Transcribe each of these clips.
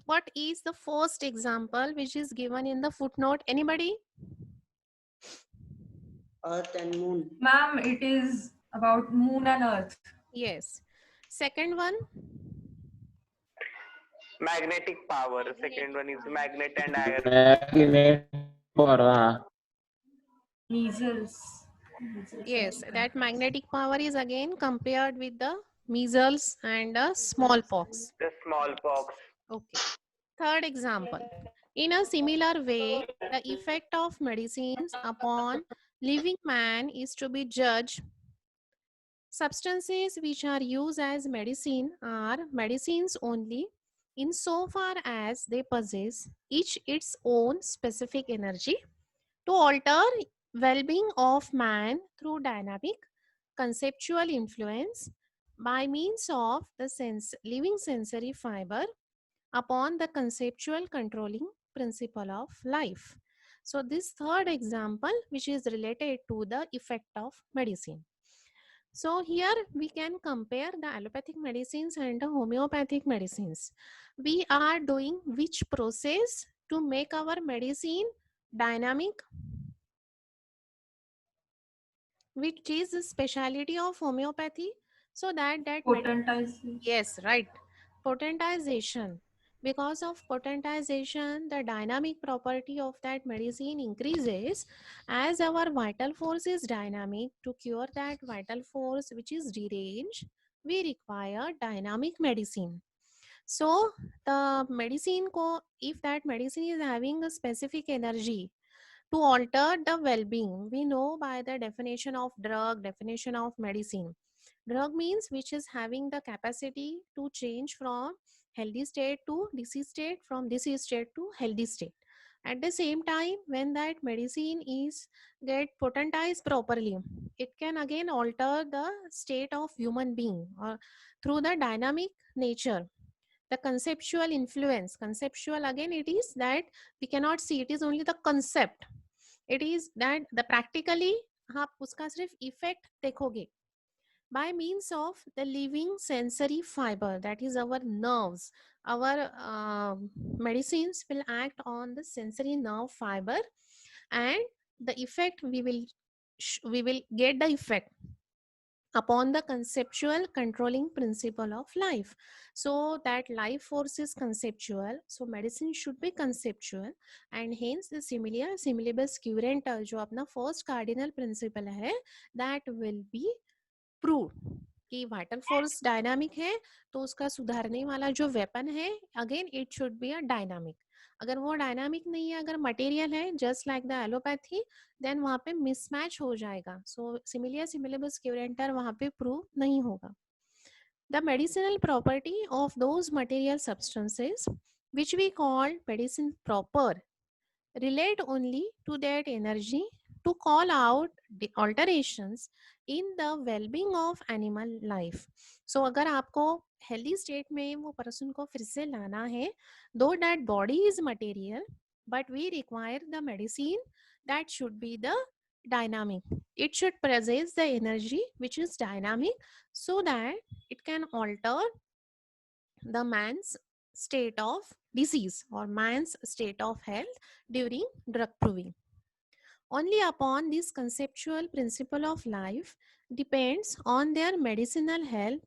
What is the first example which is given in the footnote? Anybody? Earth and moon. Ma'am, it is about moon and earth. Yes. Second one? Magnetic power. Second one is magnet and iron. Magnet power. Measles. Yes, that magnetic power is again compared with the measles and the smallpox. The smallpox. Okay. Third example. In a similar way, the effect of medicines upon living man is to be judged. Substances which are used as medicine are medicines only insofar as they possess each its own specific energy to alter well-being of man through dynamic conceptual influence by means of the living sensory fiber upon the conceptual controlling principle of life. So this third example which is related to the effect of medicine. So here we can compare the allopathic medicines and the homeopathic medicines. We are doing which process to make our medicine dynamic? Which is the speciality of homeopathy? So that Potentization. yes, right. Potentization. Because of potentization, the dynamic property of that medicine increases as our vital force is dynamic. To cure that vital force which is deranged, we require dynamic medicine. So the medicine if that medicine is having a specific energy to alter the well-being, we know by the definition of drug, definition of medicine. Drug means which is having the capacity to change from healthy state to disease state, from disease state to healthy state. At the same time, when that medicine is get potentized properly, it can again alter the state of human being or through the dynamic nature. The conceptual influence, conceptual again it is that we cannot see, it is only the concept. It is that the practically आप उसका सिर्फ effect देखोगे by means of the living sensory fiber, that is our nerves. Our medicines will act on the sensory nerve fiber, and the effect we will get the effect upon the conceptual controlling principle of life. So that life force is conceptual, so medicine should be conceptual, and hence the similia similibus curenta जो अपना first cardinal principle है, that will be prove कि vital force dynamic है, तो उसका सुधारने वाला जो वेपन है again it should be a dynamic. अगर वो डायनामिक नहीं है, अगर मटेरियल है just like the allopathy, then वहां पे मिसमैच हो जाएगा. सो सिमिलिया सिमिलबस क्यूरेंटर वहां पे प्रूव नहीं होगा. The medicinal property of those material substances which we call medicine proper relate only to that energy to call out the alterations in the well-being of animal life. So अगर आपको healthy state में वो person को फिर से लाना है, though that body is material, but we require the medicine that should be the dynamic. It should possess the energy which is dynamic so that it can alter the man's state of disease or man's state of health during drug proving. Only upon this conceptual principle of life depends on their medicinal health,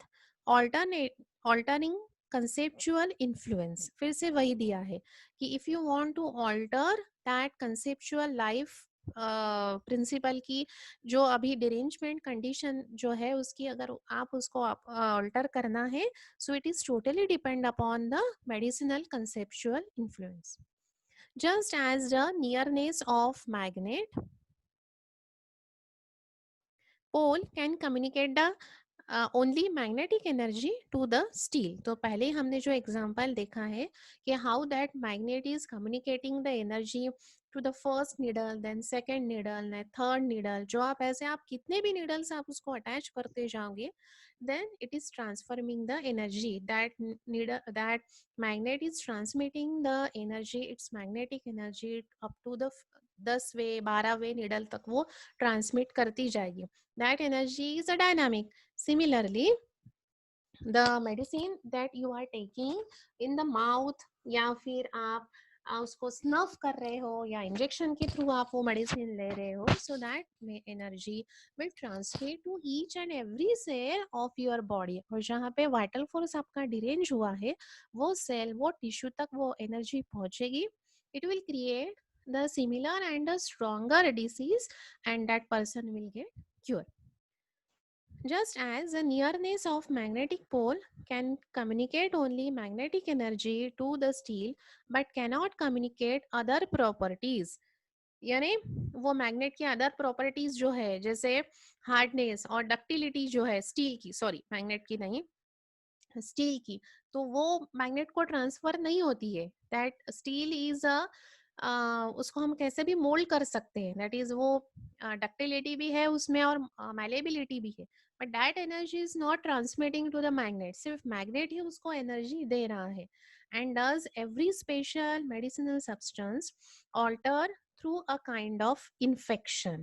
altering conceptual influence. फिर से वही दिया है कि if you want to alter that conceptual life principle की जो अभी derangement condition जो है उसकी अगर आप उसको अल्टर करना है, so it is totally depend upon the medicinal conceptual influence. Just as the nearness of magnet pole can communicate the only magnetic energy to the steel. तो पहले हमने जो एग्जांपल देखा है कि how that magnet is communicating the energy to the first needle, then second needle, then third needle. जो आप ऐसे आप कितने भी needles आप उसको attach करते जाओगे, then it is transforming the energy. That magnet is transmitting the energy, its magnetic energy up to the 10वे 12वे needle तक वो transmit करती जाएगी. That energy is a dynamic. Similarly, the medicine that you are taking in the mouth, या फिर आप उसको snuff कर रहे हो या इंजेक्शन के थ्रू आप वो मेडिसिन ले रहे हो, so that energy will transfer to each and every cell of your body. और जहाँ पे वाइटल फोर्स आपका डिरेंज हुआ है, वो सेल, वो टिश्यू तक वो एनर्जी पहुंचेगी. It will create the similar and a stronger disease, and that person will get cured. Just as the nearness of magnetic pole can communicate only magnetic energy to the steel but cannot communicate other properties, यानी वो magnet की other properties जो है, जैसे hardness और ductility जो है steel की, सॉरी मैग्नेट की नहीं, स्टील की, तो वो मैग्नेट को ट्रांसफर नहीं होती है. दैट स्टील इज अ, उसको हम कैसे भी मोल्ड कर सकते हैं, दैट इज वो डक्टिलिटी भी है उसमें और मैलेबिलिटी भी है, but that energy is not transmitting to the magnet. सिर्फ मैग्नेट ही उसको एनर्जी दे रहा है. And does every special medicinal substance alter through a kind of infection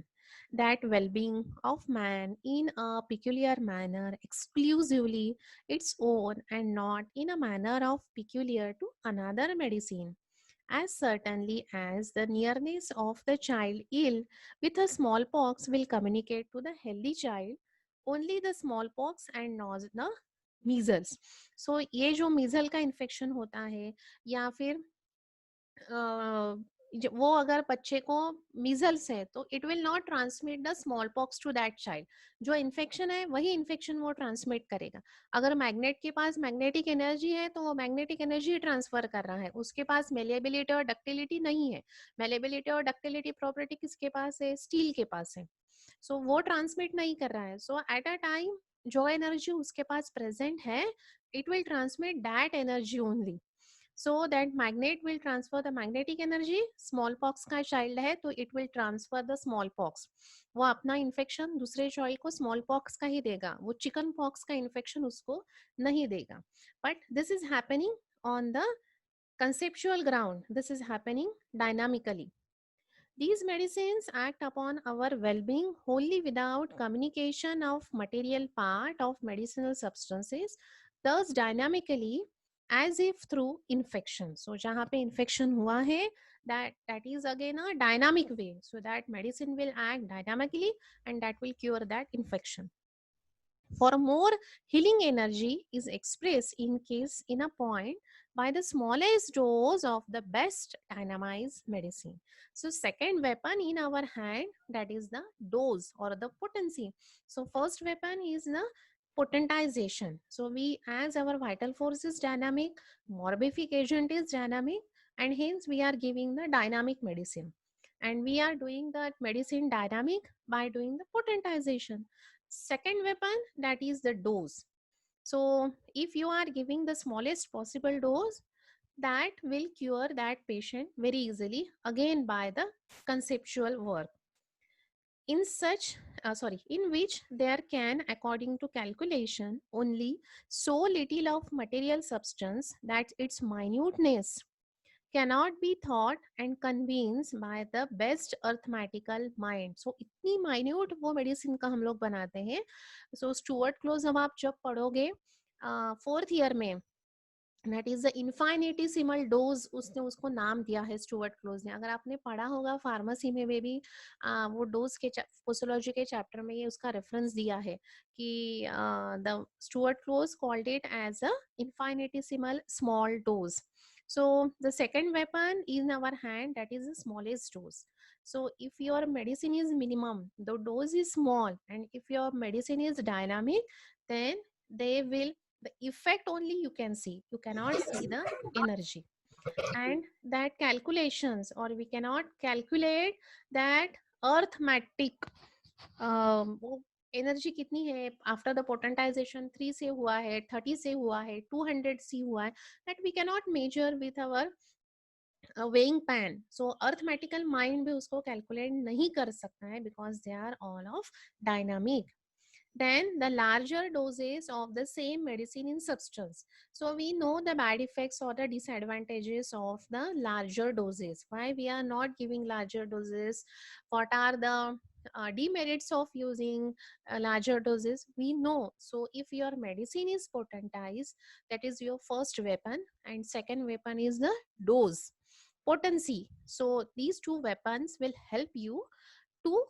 that well-being of man in a peculiar manner, exclusively its own and not in a manner of peculiar to another medicine. As certainly as the nearness of the child ill with a smallpox will communicate to the healthy child only the smallpox and not the measles. So ये जो मीजल का infection होता है, या फिर वो अगर बच्चे को मीजल्स है, तो it will not transmit the smallpox to that child. जो इन्फेक्शन है वही इन्फेक्शन वो ट्रांसमिट करेगा. अगर मैग्नेट के पास मैग्नेटिक एनर्जी है तो वो मैग्नेटिक एनर्जी ट्रांसफर कर रहा है, उसके पास मेलेबिलिटी और डक्टिलिटी नहीं है. मेलेबिलिटी और डक्टिलिटी प्रॉपर्टी किसके पास है? स्टील के पास है. सो वो ट्रांसमिट नहीं कर रहा है. सो एट अ टाइम जो एनर्जी उसके पास प्रेजेंट है, it will transmit that energy only. So that magnet will transfer the magnetic energy. Smallpox का child है तो it will transfer the smallpox. वो अपना infection दूसरे child को smallpox का ही देगा, वो chicken pox का infection उसको नहीं देगा. But this is happening on the conceptual ground. This is happening dynamically. These medicines act upon our well-being wholly without communication of material part of medicinal substances, thus dynamically as if through infection. So जहाँ पे infection हुआ है, that is again a dynamic way. So that medicine will act dynamically and that will cure that infection. For more healing energy is expressed in case in a point by the smallest dose of the best dynamized medicine. So second weapon in our hand, that is the dose or the potency. So first weapon is the potentization. So we, as our vital force is dynamic, morbific agent is dynamic, and hence we are giving the dynamic medicine. And we are doing that medicine dynamic by doing the potentization. Second weapon, that is the dose. So if you are giving the smallest possible dose, that will cure that patient very easily, again by the conceptual work. In such in which there can, according to calculation, only so little of material substance that its minuteness cannot be thought and convinced by the best arithmetical mind. So इतनी minute वो medicine का हम लोग बनाते हैं. So Stuart close अब आप जब पढ़ोगे फोर्थ ईयर में, दैट इज द इन्फाइनेटिसिमल डोज, उसने उसको नाम दिया है स्टुअर्ट क्लोज ने. अगर आपने पढ़ा होगा फार्मेसी में भी वो डोज के पोसोलॉजी के चैप्टर में ये उसका रेफरेंस दिया है कि the Stuart Close called it as a infinitesimal small dose. So the second weapon in our hand, that is the smallest dose. So if your medicine is minimum, the dose is small, and if your medicine is dynamic, then they will, the effect only you can see, you cannot see the energy. And that calculations, or we cannot calculate that arithmetic energy कितनी है after the potentisation, 3 से हुआ है, 30 से हुआ है, 200 से हुआ है, that we cannot measure with our weighing pan. So arithmetical mind भी उसको कैलकुलेट नहीं कर सकता है, because they are all of dynamic. Then the larger doses of the same medicine in substance. So we know the bad effects or the disadvantages of the larger doses. Why we are not giving larger doses? What are the demerits of using larger doses, we know. So if your medicine is potentized, that is your first weapon, and second weapon is the dose, potency. So these two weapons will help you to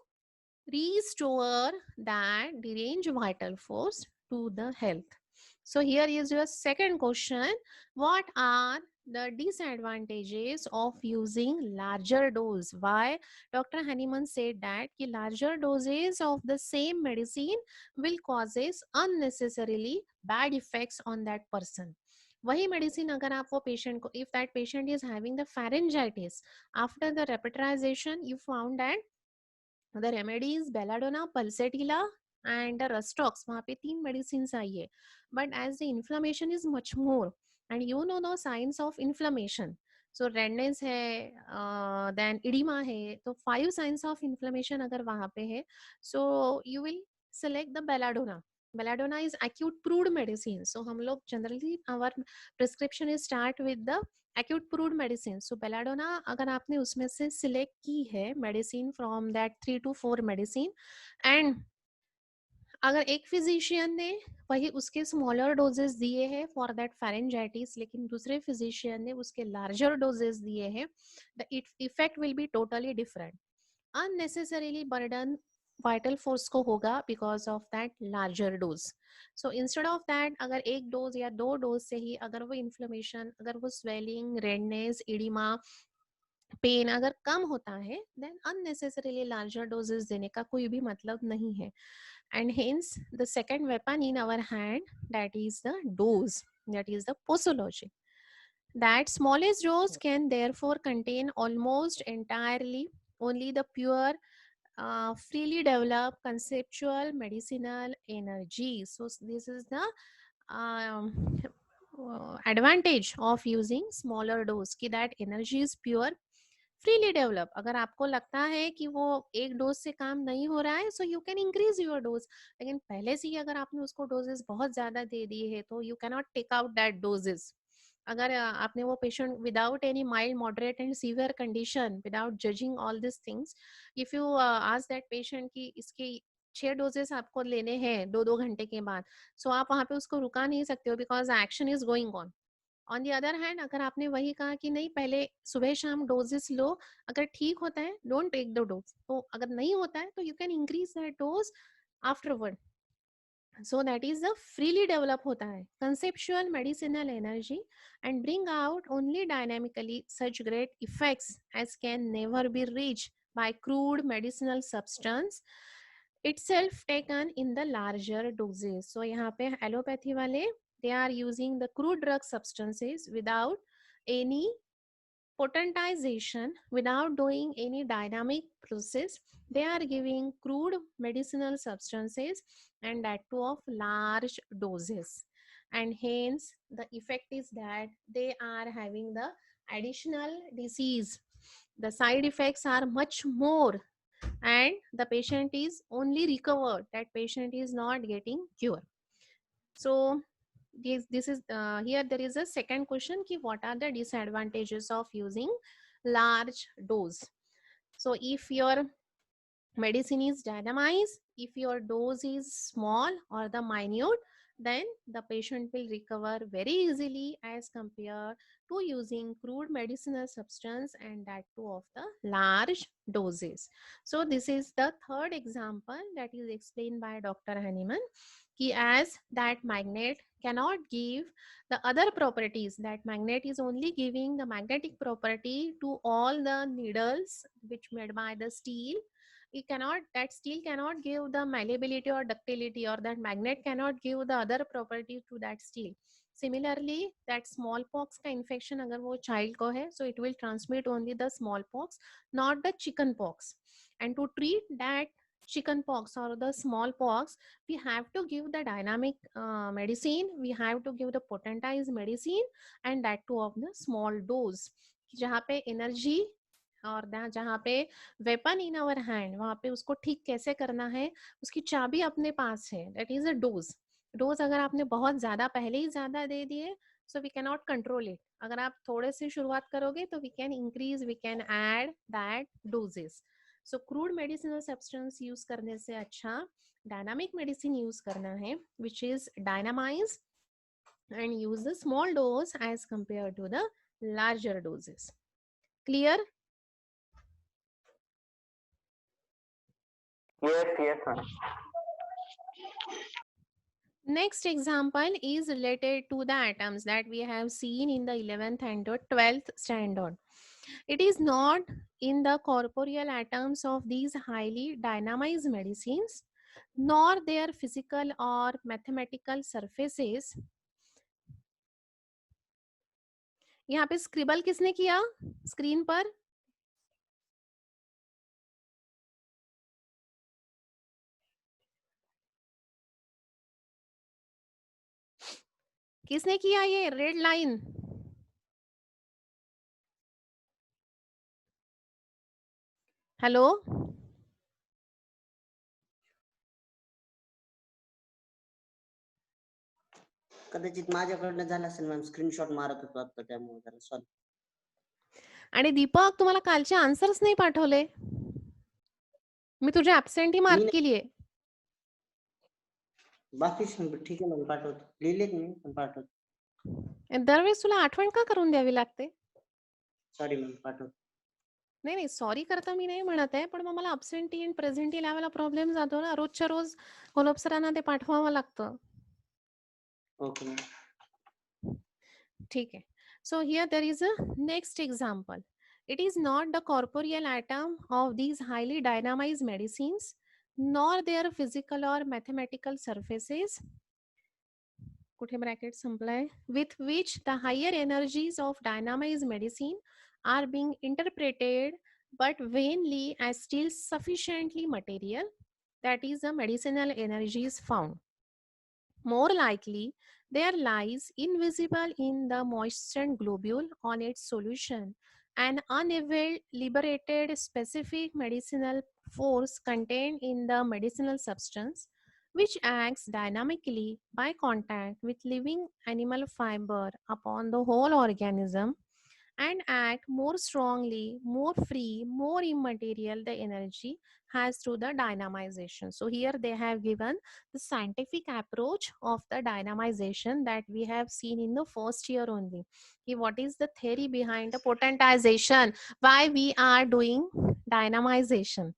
restore that deranged vital force to the health. So here is your second question: what are the disadvantages of using larger dose? Why Dr. Hahnemann said that कि larger doses of the same medicine will causes unnecessarily bad effects on that person. वही medicine अगर आप वो patient को, if that patient is having the pharyngitis, after the repetition you found that the remedy is belladonna, pulsatilla and the rustox. वहाँ पे 3 medicines आई है, but as the inflammation is much more and you know the signs of inflammation, so redness है, then edema है, तो 5 signs of inflammation अगर वहाँ पे है, so you will select the belladonna. Belladonna is acute proved medicine, so हम लोग generally our prescription is start with the acute proved medicine. So belladonna अगर आपने उसमें से सिलेक्ट की है medicine from that 3 to 4 medicine, and अगर एक फिजिशियन ने वही उसके स्मॉलर डोजेस दिए हैं फॉर दैट फेरेंजाइटिस, लेकिन दूसरे फिजिशियन ने उसके लार्जर डोजेस दिए हैं, the effect will be totally different. Unnecessarily burden vital force को होगा because of that larger dose. So instead of that अगर एक डोज या 2 डोज से ही अगर वो इन्फ्लेमेशन, अगर वो स्वेलिंग, रेडनेस, इडिमा, पेन अगर कम होता है, देन अननेसेसरीली लार्जर डोजेस देने का कोई भी मतलब नहीं है. And hence the second weapon in our hand, that is the dose, that is the posology. That smallest dose can therefore contain almost entirely only the pure freely developed conceptual medicinal energy. So this is the advantage of using smaller dose, कि that energy is pure, freely develop. अगर आपको लगता है कि वो एक dose से काम नहीं हो रहा है, so you can increase your dose. लेकिन पहले से ही अगर आपने उसको डोजेस बहुत ज्यादा दे दिए है, तो you can not take out that doses. अगर आपने वो patient without any mild, moderate and severe condition, without judging all this things, if you ask that patient कि इसके 6 डोजेस आपको लेने हैं 2-2 घंटे के बाद, सो आप वहाँ पे उसको रुका नहीं सकते हो, because action is going on. On the other hand अगर आपने वही कहा कि नहीं पहले सुबह शाम डोजेस लो, अगर ठीक होता है डोंट टेक द डोज, तो अगर नहीं होता है तो you can increase that dose afterward. So that is the freely develop होता है conceptual medicinal energy and bring out only dynamically such great effects as can never be reach by crude medicinal substance itself taken in the larger doses. So यहाँ पे allopathy वाले, they are using the crude drug substances without any potentization, without doing any dynamic process. They are giving crude medicinal substances, and that too of large doses, and hence the effect is that they are having the additional disease. The side effects are much more, and the patient is only recovered, that patient is not getting cure. So this is here there is a second question ki what are the disadvantages of using large dose. So if your medicine is dynamized, if your dose is small or the minute, then the patient will recover very easily as compared to using crude medicinal substance, and that too of the large doses. So this is the third example that is explained by Dr. Hahnemann, कि as that magnet cannot give the other properties, that magnet is only giving the magnetic property to all the needles which made by the steel. It cannot, that steel cannot give the malleability or ductility, or that magnet cannot give the other property to that steel. Similarly, that smallpox का infection अगर वो child को है, so it will transmit only the smallpox, not the chickenpox. And to treat that chickenpox or the smallpox, we have to give the dynamic medicine, we have to give the potentized medicine, and that too of the small dose, जहाँ पे energy और जहाँ पे weapon in our hand, वहाँ पे उसको ठीक कैसे करना है उसकी चाबी अपने पास है, that is a dose. Dose अगर आपने बहुत ज्यादा पहले ही ज्यादा दे दिए, so we can not control it. अगर आप थोड़े से शुरुआत करोगे तो we can increase, we can add that doses. So crude medicinal substance use करने से अच्छा डायनामिक मेडिसिन यूज करना है, which is dynamise and use the small dose as compared to the larger doses. Clear? Yes, ma'am. Next example is related to the atoms that we have seen in the 11th and the 12th standard. It is not in the corporeal atoms of these highly dynamized medicines, nor their physical or mathematical surfaces. यहाँ पे scribble किसने किया screen पर? किसने किया ये red line? Hello, कदाचित माझ्याकडनं झालं असेल मॅम, स्क्रीनशॉट मारत होतो आता त्यामुळे जरा सॉरी. आणि दीपक तुम्हाला कालचे आन्सर्स नाही पाठवले, मी तुझे ऍब्सेंटी मार्क केलीये. बाकी ठीक आहे मॅम, पाठवतो. लिहिलेत मी पण पाठवतो. दरवेळेस तुला आठवण का करून द्यावी लागते? सॉरी मॅम, पाठवतो. नाही नाही, सॉरी करता मी नाही म्हणत आहे, पण मग मला ऍब्सेंटी आणि प्रेझेंटी लावायला प्रॉब्लेम जातो ना. रोजच्या रोज कोलप सरांना ते पाठवावं लागतं. Okay ma'am. ठीक आहे. So here there is a next example. It is not the corporeal atom of these highly dynamized medicines, nor their physical or mathematical surfaces, कुठे ब्रॅकेट संपलाय, with which the higher energies of dynamized medicine are being interpreted, but vainly as still sufficiently material, that is the medicinal energies found. More likely, there lies invisible in the moistened globule on its solution an unveiled liberated specific medicinal force contained in the medicinal substance, which acts dynamically by contact with living animal fiber upon the whole organism and act more strongly, more free, more immaterial the energy has through the dynamization. So here they have given the scientific approach of the dynamization that we have seen in the first year only. What is the theory behind the potentization? Why we are doing dynamization?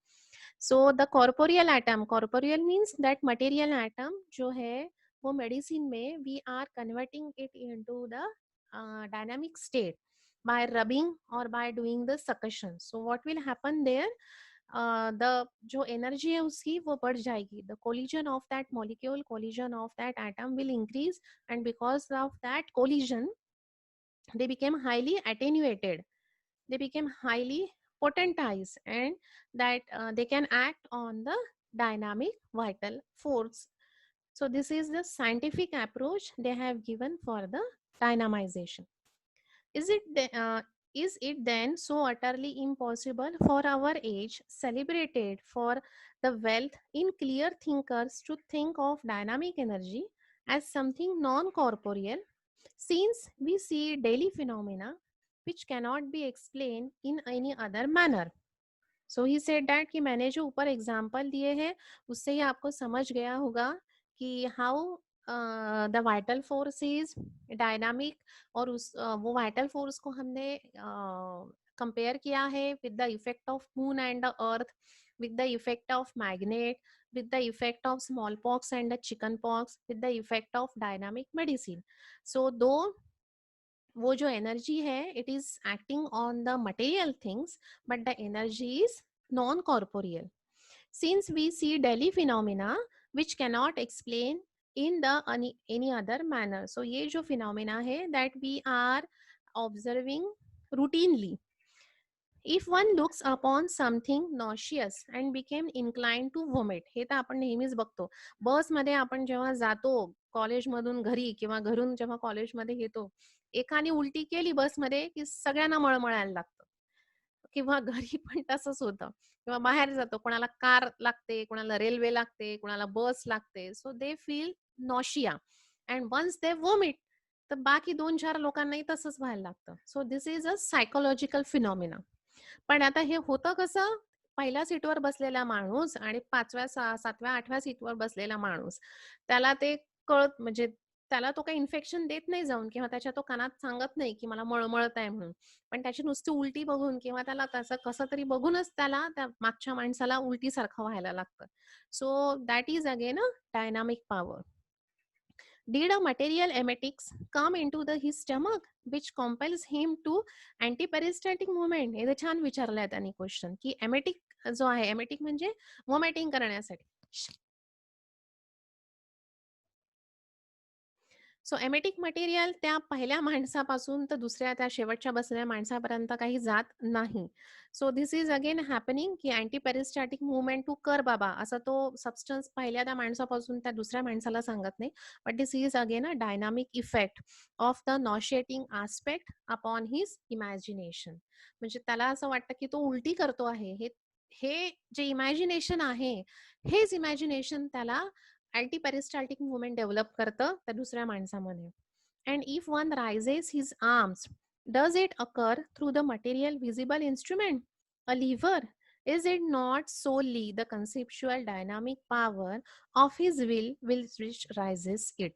So the corporeal atom, corporeal means that material atom जो है वो medicine में we are converting it into the dynamic state by rubbing or by doing the succussion. So what will happen there? The जो energy है उसकी वो बढ़ जाएगी. The collision of that molecule, collision of that atom will increase, and because of that collision, they became highly attenuated. They became highly potentized, and that they can act on the dynamic vital force. So this is the scientific approach they have given for the dynamization. Is it then so utterly impossible for our age, celebrated for the wealth in clear thinkers, to think of dynamic energy as something non-corporeal, since we see daily phenomena which cannot be explained in any other manner? So he said that कि मैंने जो ऊपर example दिए हैं उससे ही आपको समझ गया होगा कि how the vital force is dynamic, और उस वो वाइटल फोर्स को हमने कंपेयर किया है with the effect of moon and the earth, with the effect of magnet, with the effect of smallpox and the chickenpox, with the effect of dynamic medicine. So though वो जो energy है it is acting on the material things, but the energy is non corporeal, since we see daily phenomena which cannot explain in the any other manner. So ये जो phenomena है that we are observing routinely. If one looks upon something nauseous and became inclined to vomit, हे तर आपण नेहमीच बघतो. बसमध्ये आपण जेव्हा जातो कॉलेजमधून घरी किंवा घरून जेव्हा कॉलेजमध्ये येतो, एकाने उलटी केली बसमध्ये की सगळ्यांना मळमळायला लागतं, किंवा घरी पण तसंच होतं, किंवा बाहेर जातो कोणाला कार लागते, कोणाला रेल्वे लागते, कोणाला बस लागते. So they feel nausea and once they vomit तर बाकी 2-4 लोकांनाही तसंच व्हायला लागतं. So this is a psychological phenomena. पण आता हे होतं कसं, पहिल्या सीटवर बसलेला माणूस आणि 5व्या 7व्या 8व्या सीटवर बसलेला माणूस, त्याला ते म्हणजे त्याला तो काही इन्फेक्शन देत नाही जाऊन किंवा त्याच्या तो कानात सांगत नाही की मला मळमळत आहे म्हणून, पण त्याची नुसती उलटी बघून किंवा त्याला त्याचं कसं तरी बघूनच त्याला त्या मागच्या माणसाला उलटीसारखं व्हायला लागतं. So that is again a dynamic power. Did a material emetics come into his stomach which compels him to antiperistaltic movement? हे छान विचारलंय त्यांनी क्वेश्चन की एमेटिक जो आहे, एमेटिक म्हणजे वॉमिटिंग करण्यासाठी. सो एमेटिक मटेरियल त्या पहिल्या माणसापासून तर दुसऱ्या त्या शेवटच्या बसलेल्या माणसापर्यंत काही जात नाही. सो दिस इज अगेन हॅपनिंग की अँटीपेरिस्टॅटिक मुवमेंट टू कर बाबा असं तो सबस्टन्स पहिल्या त्या माणसापासून त्या दुसऱ्या माणसाला सांगत नाही. But this is again a dynamic effect of the nauseating aspect upon his imagination. म्हणजे त्याला असं वाटतं की तो उलटी करतो आहे, हे जे इमॅजिनेशन आहे, हेच इमॅजिनेशन त्याला अँटीपेरिस्टाल्टिक मुवमेंट डेव्हलप करतं त्या दुसऱ्या माणसामध्ये. And if one raises his arms, does it occur through the material visible instrument, a lever? Is it not solely the conceptual dynamic power of his will which rises it?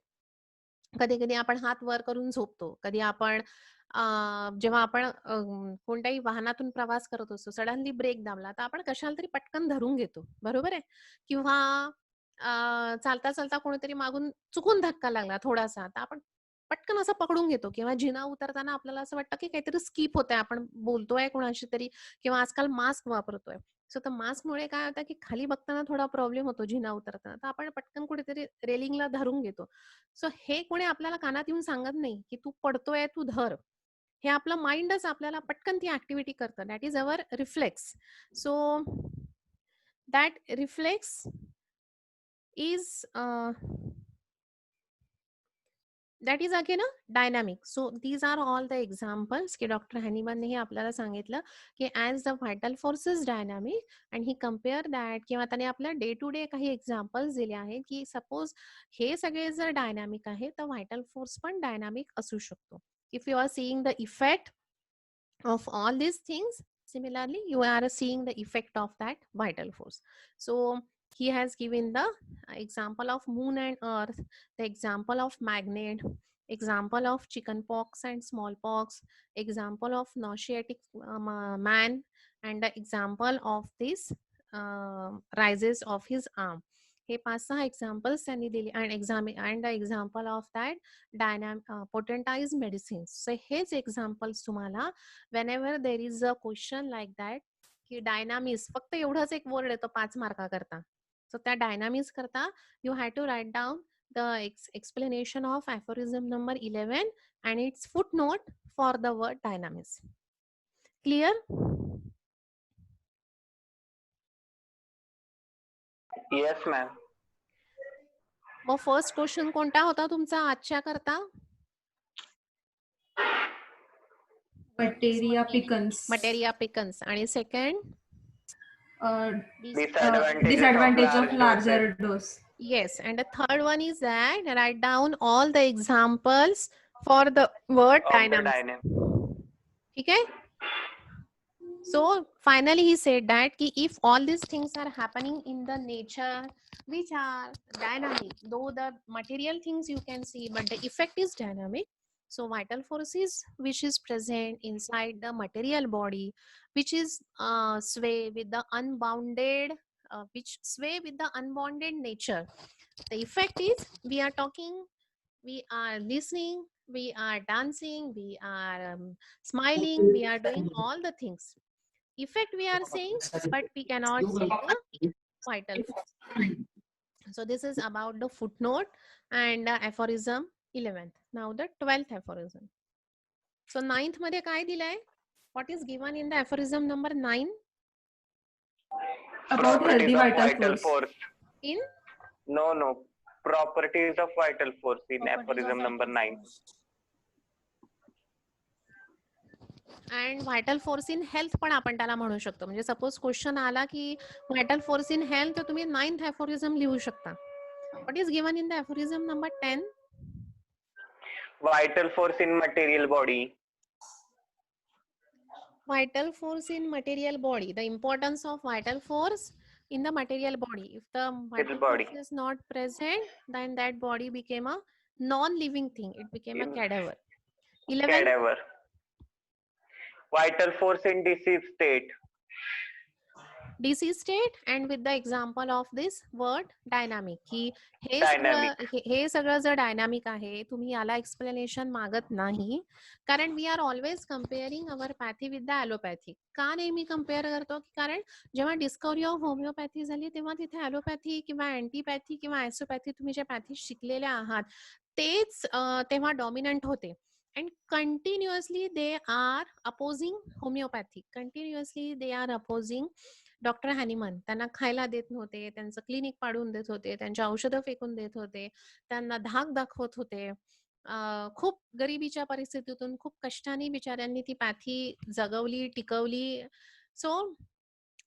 कधी कधी आपण हात वर करून झोपतो, कधी आपण जेव्हा आपण कोणत्याही वाहनातून प्रवास करत असतो, सडनली ब्रेक दाबला तर आपण कशाला तरी पटकन धरून घेतो, बरोबर आहे? किंवा चालता चालता कोणीतरी मागून चुकून धक्का लागला थोडासा, तर आपण पटकन असं पकडून घेतो. किंवा जिना उतरताना आपल्याला असं वाटतं की काहीतरी स्किप होतंय, आपण बोलतोय कोणाशी तरी, किंवा आजकाल मास्क वापरतोय. सो तर मास्कमुळे काय होतं की खाली बघताना थोडा प्रॉब्लेम होतो जिना उतरताना, तर आपण पटकन कुठेतरी रेलिंगला धरून घेतो. सो हे कोणी आपल्याला कानात येऊन सांगत नाही की तू पडतोय, तू धर. हे आपलं माइंडच आपल्याला पटकन ती ऍक्टिव्हिटी करतं. That is our reflex. So that reflex is that is again a dynamic. So these are all the examples की डॉक्टर हॅनिमन ने हे आपल्याला सांगितलं की as the vital force is dynamic, and he compare that, किंवा त्याने आपल्या day to day काही examples दिले आहेत की सपोज हे सगळे जर डायनामिक आहे तर व्हायटल फोर्स पण डायनामिक असू शकतो. If you are seeing the effect of all these things, similarly you are seeing the effect of that vital force. So he has given the example of moon and earth, the example of magnet, example of chickenpox and smallpox, example of nauseatic man, and the example of this rises of his arm. हे 5-6 examples त्यांनी दिली and the example of that potentize medicines. So हेच examples तुम्हाला whenever there is a question like that की dynamics, फक्त एवढंच एक word येतो 5 मार्का करता. सो त्या डायनामिक्स करता you have to write down the explanation of aphorism number 11 and its footnote for the word dynamics. Clear? Yes, ma'am. Mug first question कोणता होता तुमचा आजच्या करता? Materia pickens. मटेरिया पिकन्स. आणि second Disadvantage of larger dose. Yes, and the third one is that write down all the examples for the word Of the dynamics. dynamic. Okay? So finally he said that ki if all these things are happening in the nature which are dynamic, though the material things you can see, but the effect is dynamic. So vital forces which is present inside the material body, which is sway with the unbounded, which sway with the unbounded nature. The effect is we are talking, we are listening, we are dancing, we are smiling, we are doing all the things. Effect we are saying, but we cannot say the vital force. So this is about the footnote and aphorism 11th. Now the 12th aphorism. So 9th मध्ये काय दिलंय? What is given in the aphorism number 9? About healthy Properties of vital force. In No. Properties of vital force in Properties of aphorism number vital 9. force. And vital force in health पण आपण त्याला म्हणू शकतो. म्हणजे suppose question आला की vital force in health, तर तुम्ही 9th aphorism लिहू शकता. What is given in the aphorism number 10? Vital force in material body. vital force in material body, the importance of vital force in the material body. If the vital body. force is not present, then that body became a non-living thing. It became a cadaver. 11. Cadaver. Vital force in disease state. disease state, and with the example of this word dynamic, की हे Dynamic. सगळं हे सगळं जर dynamic आहे, तुम्ही याला explanation मागत नाही, कारण we are always comparing our pathy with the allopathy. का नेहमी कम्पेअर करतो? कारण जेव्हा डिस्कवरी ऑफ होमिओपॅथी झाली, तेव्हा तिथे ॲलोपॅथी किंवा अँटीपॅथी किंवा ॲसोपॅथी तुम्ही जे पॅथी शिकलेल्या आहात तेच तेव्हा डॉमिनंट होते. And continuously they are opposing homeopathy. Continuously they are opposing doctor Hahnemann. त्यांना खायला देत नव्हते, त्यांचं क्लिनिक पाडून देत होते, त्यांची औषधं फेकून देत होते, त्यांना धाक दाखवत होते. खूप गरिबीच्या परिस्थितीतून खूप कष्टाने बिचाऱ्यांनी ती पॅथी जगवली, टिकवली. सो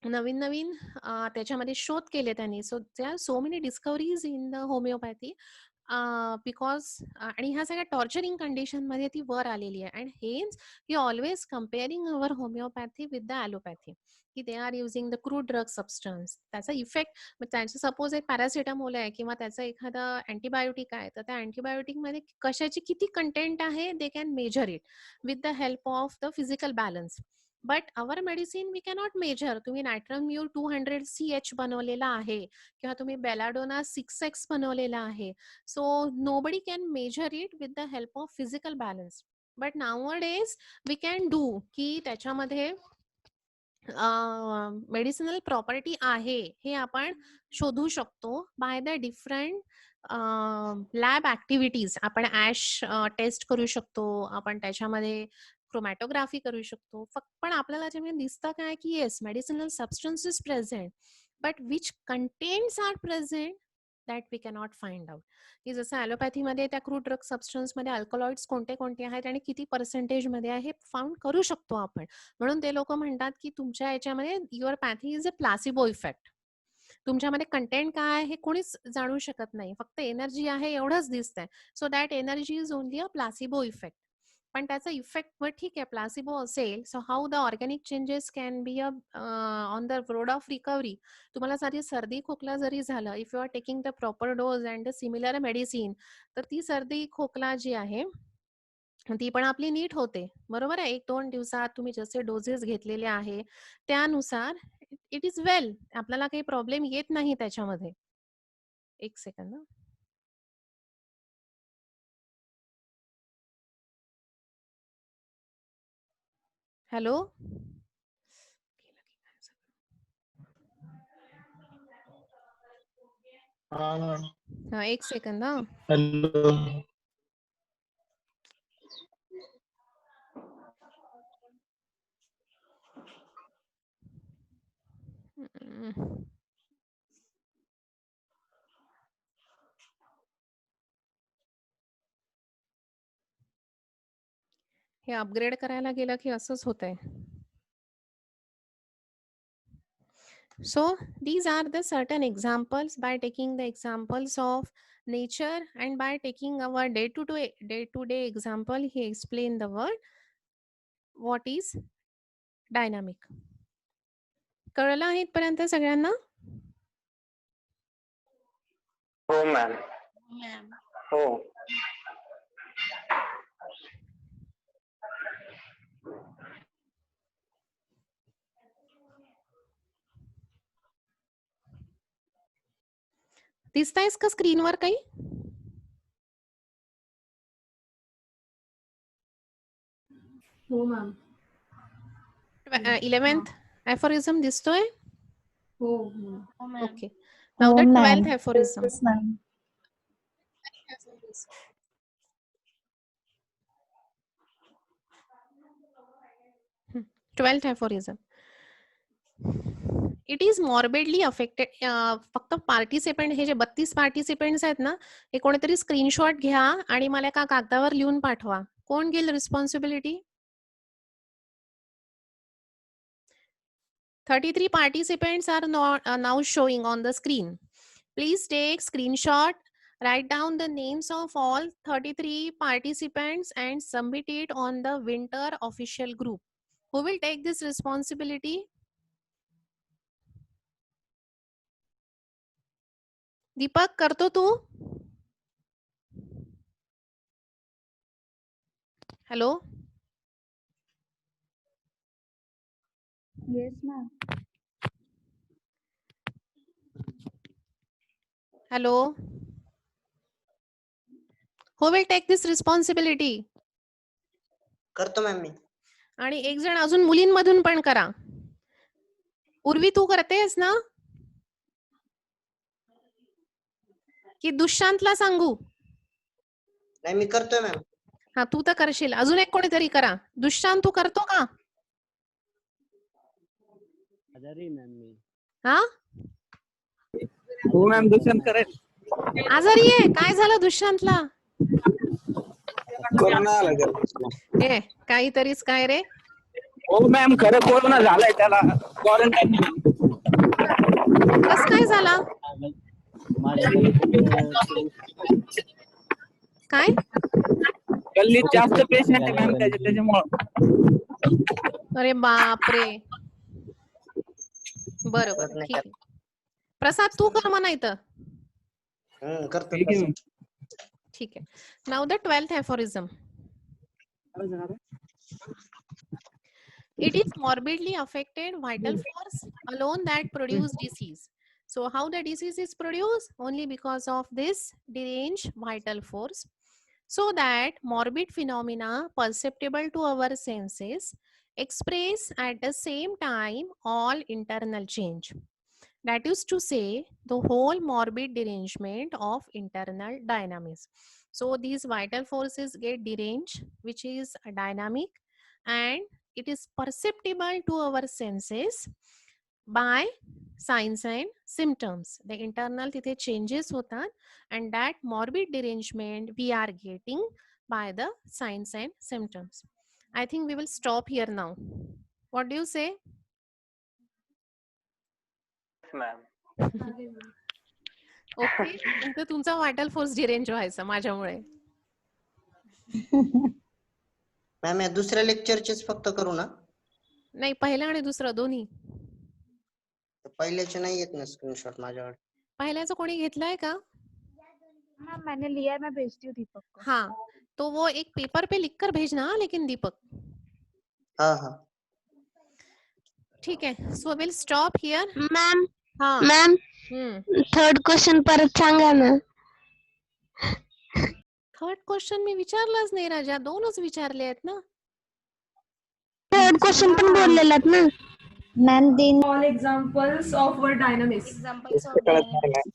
नवीन नवीन त्याच्यामध्ये शोध केले त्यांनी. So they are so many discoveries in the homoeopathy because आणि ह्या सगळ्या टॉर्चरिंग कंडिशन मध्ये ती वर आलेली आहे. And hence we always comparing our homoeopathy with the allopathy, की they are using the crude drug substance. त्याचा इफेक्ट त्यांचं सपोज एक पॅरासिटामोल आहे किंवा त्याचं एखादं अँटीबायोटिक आहे, तर त्या अँटीबायोटिकमध्ये कशाची किती कंटेंट आहे they can measure it with the help of the physical balance. But our medicine we cannot measure. तुम्ही नायट्रम्यूर 200 CH बनवलेला आहे किंवा तुम्ही बेलाडोना 6X बनवलेला आहे. So nobody can measure it with the help of physical balance. But nowadays we can do की त्याच्यामध्ये medicinal property आहे हे आपण शोधू शकतो by the different lab activities. आपण ऍश टेस्ट करू शकतो, आपण त्याच्यामध्ये क्रोमॅटोग्राफी करू शकतो. पण आपल्याला त्याच्यामध्ये दिसतं काय की yes medicinal substance is present, but which contents are present that we cannot find out. की जसं ॲलोपॅथीमध्ये त्या क्रूड ड्रग सबस्टन्समध्ये अल्कलॉइड्स कोणते कोणते आहेत आणि किती पर्सेंटेजमध्ये आहे हे फाउंड करू शकतो आपण. म्हणून ते लोक म्हणतात की तुमच्या याच्यामध्ये your pathy is a placebo effect. तुमच्यामध्ये कंटेंट काय आहे हे कोणीच जाणू शकत नाही, फक्त एनर्जी आहे एवढंच दिसतंय. So that energy is only a placebo effect. पण त्याचा इफेक्ट मग ठीक आहे प्लासिबो असेल, so how the organic changes can be a on the road of recovery. तुम्हाला साधी सर्दी खोकला जरी झालं, if you are taking the proper dose and the similar medicine, तर ती सर्दी खोकला जी आहे ती पण आपली नीट होते. बरोबर आहे. 1-2 दिवसात तुम्ही जसे डोसेस घेतलेले आहे त्यानुसार इट इज वेल. आपल्याला काही प्रॉब्लेम येत नाही त्याच्यामध्ये. एक सेकंद. हॅलो. हा एक सेकंद. हा हॅलो. हे अपग्रेड करायला गेलं की असंच होतंय. So these are the certain examples. By taking the examples of nature and by taking our day-to-day example, he explained the word what is dynamic. कळलं आहे इथपर्यंत सगळ्यांना? हो मॅम. हो. दिसतायस का स्क्रीनवर काही? हो मॅम. 11th aphorism दिसतोय? हो. Okay. Now the 12th aphorism. Yes, ma'am. 12th aphorism. It is morbidly affected. फक्त पार्टिसिपेंट हे जे 32 पार्टिसिपेंट्स आहेत ना, हे कोणीतरी स्क्रीनशॉट घ्या आणि मला एका कागदावर लिहून पाठवा. कोण घेईल responsibility? 33 participants are now showing on the screen. Please take screenshot, write down the names of all 33 participants and submit it on the winter official group. Who will take this responsibility? दीपक करतो तू? Hello. Yes, ma'am. Hello. Who will take this responsibility? करतो ma'am मी. आणि एक जण अजून मुलींमधून पण करा. उर्वी तू करतेस ना की दुष्यंतला सांगू? नाही मी करतोय मॅम. हा तू तर करशील. अजून एक कोणीतरी करा. दुष्यंत तू करतो का? हा हो मॅम दुष्यंत करेल. आजारी आहे. काय झालं दुष्यंतला? कोरोना आला त्याला. ए काहीतरीच काय रे? हो मॅम खरं कोरोना झालाय त्याला. क्वारंटाईन. कस काय झाला? काय? गल्लीत जास्त पेशंट आहे मॅम त्याच्यामुळं. अरे बापरे. बरोबर ठीक आहे. प्रसाद तू कर म्हणा इथं. करतो. ठीक आहे. Now the 12th aphorism. It is morbidly affected vital force alone that produce disease. So how the disease is produced? Only because of this deranged vital force. So that morbid phenomena perceptible to our senses express at the same time all internal change. That is to say, the whole morbid derangement of internal dynamics. So these vital forces get deranged, which is dynamic, and it is perceptible to our senses by signs and symptoms. The internal तिथे changes होतात, and that morbid derangement we are getting by the signs and symptoms. I think we will stop here now. What do you say? Ma'am. Okay. तर तुमचा vital force derange व्हायचा माझ्यामुळे. Ma'am या दुसऱ्या लेक्चरचेच फक्त करू ना? नाही पहिलं आणि दुसरं दोन्ही. पहिल्याचे नाही येत ना स्क्रीनशॉट माझ्याकडे. पहिल्याचं कोणी घेतलंय का? मैम मैंने लिया है, मैं भेजती हूँ दीपक को. हाँ तो वो एक पेपर पे लिखकर भेजना लेकिन दीपक. हाँ हाँ ठीक है. So will stop here. Ma'am हाँ मॅम थर्ड क्वेश्चन परत सांगा ना. थर्ड क्वेश्चन मी विचारलाच नाही राजा. दोनच विचारले आहेत ना. थर्ड क्वेश्चन पण बोललेलात ना. मैम दिन All examples of word dynamics.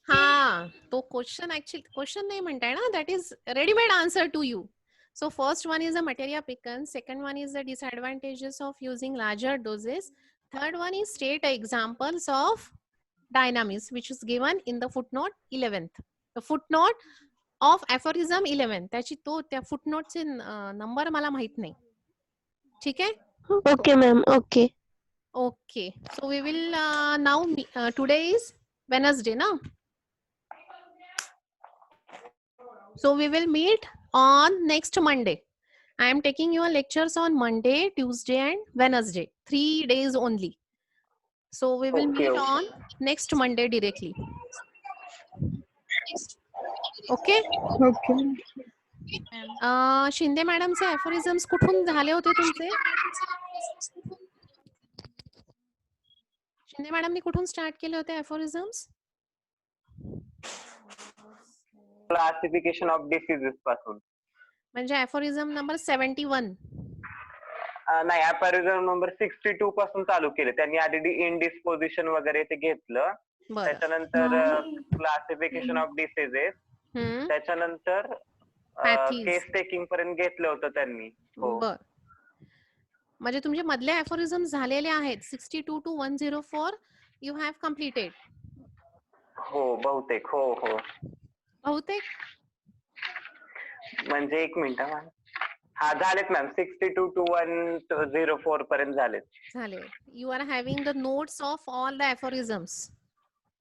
हाँ तो क्वेश्चन ऍक्च्युअली क्वेश्चन नाही म्हणताय ना. That is readymade answer to you. So first one is the materia pickens, second one is the disadvantages of using larger doses, third one is state examples of dynamics which is given in the footnote 11th. The footnote of aphorism 11 त्याची तो त्या footnote चे number मला माहित नाही. ठीक आहे. Okay ma'am okay. Okay, so we will now today is Wednesday now. So we will meet on next Monday. I am taking your lectures on Monday, Tuesday and Wednesday. 3 days only. So we will Okay, meet okay. on next Monday directly. Okay? Okay. Shinde मॅडमचे aphorisms कुठून झाले होते तुमचे? शिंदे मॅडमनी कुठून start केले होते aphorisms? Classification of diseases पासून. म्हणजे aphorism नंबर 71. नाही aphorism नंबर 62 पासून चालू केले त्यांनी. आधी इनडिस्पोजिशन वगैरे ते घेतलं. त्याच्यानंतर क्लासिफिकेशन ऑफ डिसीजेस, त्याच्यानंतर केस टेकिंग पर्यंत घेतलं होतं त्यांनी. बर. म्हणजे तुमचे मधले aphorisms झालेले आहेत. 62 to 104 you have completed. हो बहुतेक. हो हो बहुतेक म्हणजे एक मिनिट. हा झालेत मॅम. 62 to 104 पर्यंत झालेत. झाले. You are having the notes of all the aphorisms,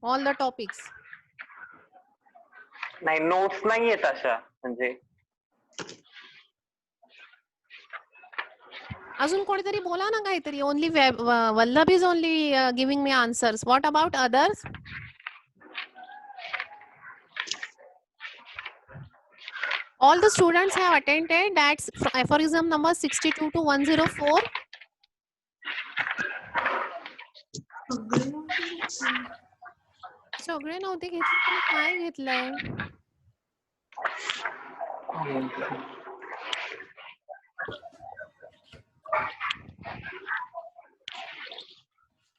all the topics. नाही नोट्स नाही येत अशा. म्हणजे अजून कोणीतरी बोला ना काहीतरी. Only Vallabh is only giving me answers. What about others? All the students have attended. That's aphorism number 62 to 104. सगळे नव्हते घेतले, पण काय घेतलंय?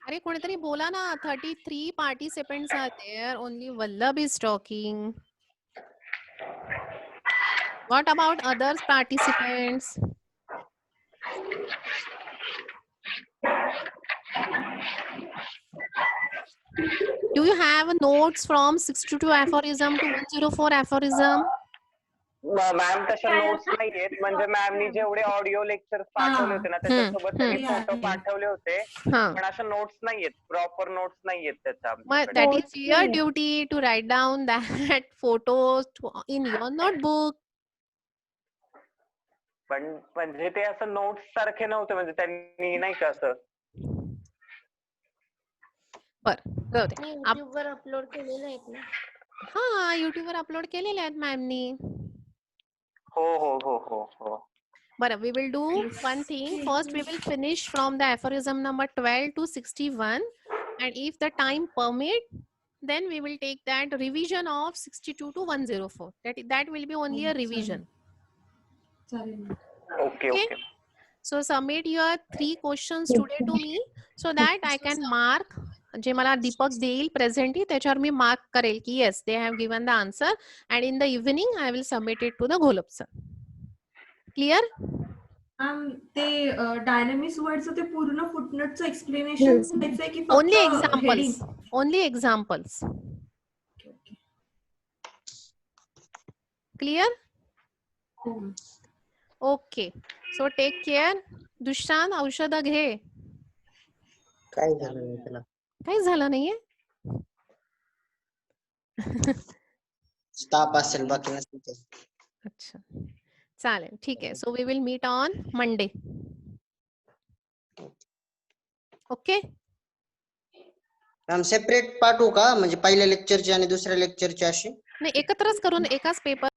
अरे कोणीतरी बोला ना. 33 participants are there. Only Vallabh is talking. What about other participants? Do you have notes from 62 aphorism to 104 aphorism? Ma'am तशा नोट्स नाहीयेत. म्हणजे मॅमनी जेवढे ऑडिओ लेक्चर पाठवले होते ना त्याच्यासोबत त्यांनी फोटो पाठवले होते, पण अशा नोट्स नाहीयेत, प्रॉपर नोट्स नाहीयेत त्याच्या. That is your duty to write down that photos in your notebook. पण म्हणजे ते असं नोट्स सारखे नव्हते, म्हणजे त्यांनी नाही का असं. YouTube वर अपलोड केलेले आहेत ना? हा, YouTube वर अपलोड केलेले आहेत मॅमनी. हो हो हो हो हो. But we will do one thing. First, we will finish from the aphorism number 12 to 61. And if the time permit, then we will take that revision of 62 to 104. That will be only a revision. Okay, okay. So submit your 3 questions today to me so that I can mark. जे मला दीपक देईल presently त्याच्यावर मी mark करेल की yes they have given the answer and in the evening I will submit it to the Gholap sir. Clear? ते dynamics वर्डचं ते पूर्ण फुटनोटचं एक्सप्लेनेशन द्यायचंय की only examples? Only examples. Clear? Okay. So take care. दुष्टांत औषध घे. काय झालं नाही त्याला? काही झालं नाहीये? ताप असेल, बाकी नसेल. अच्छा, चालेल, ठीक आहे. So we will meet on Monday. Okay. Ma'am separate पाठवू का, म्हणजे पहिल्या लेक्चरची आणि दुसऱ्या लेक्चरची अशी? नाही, एकत्रच करून एकाच पेपर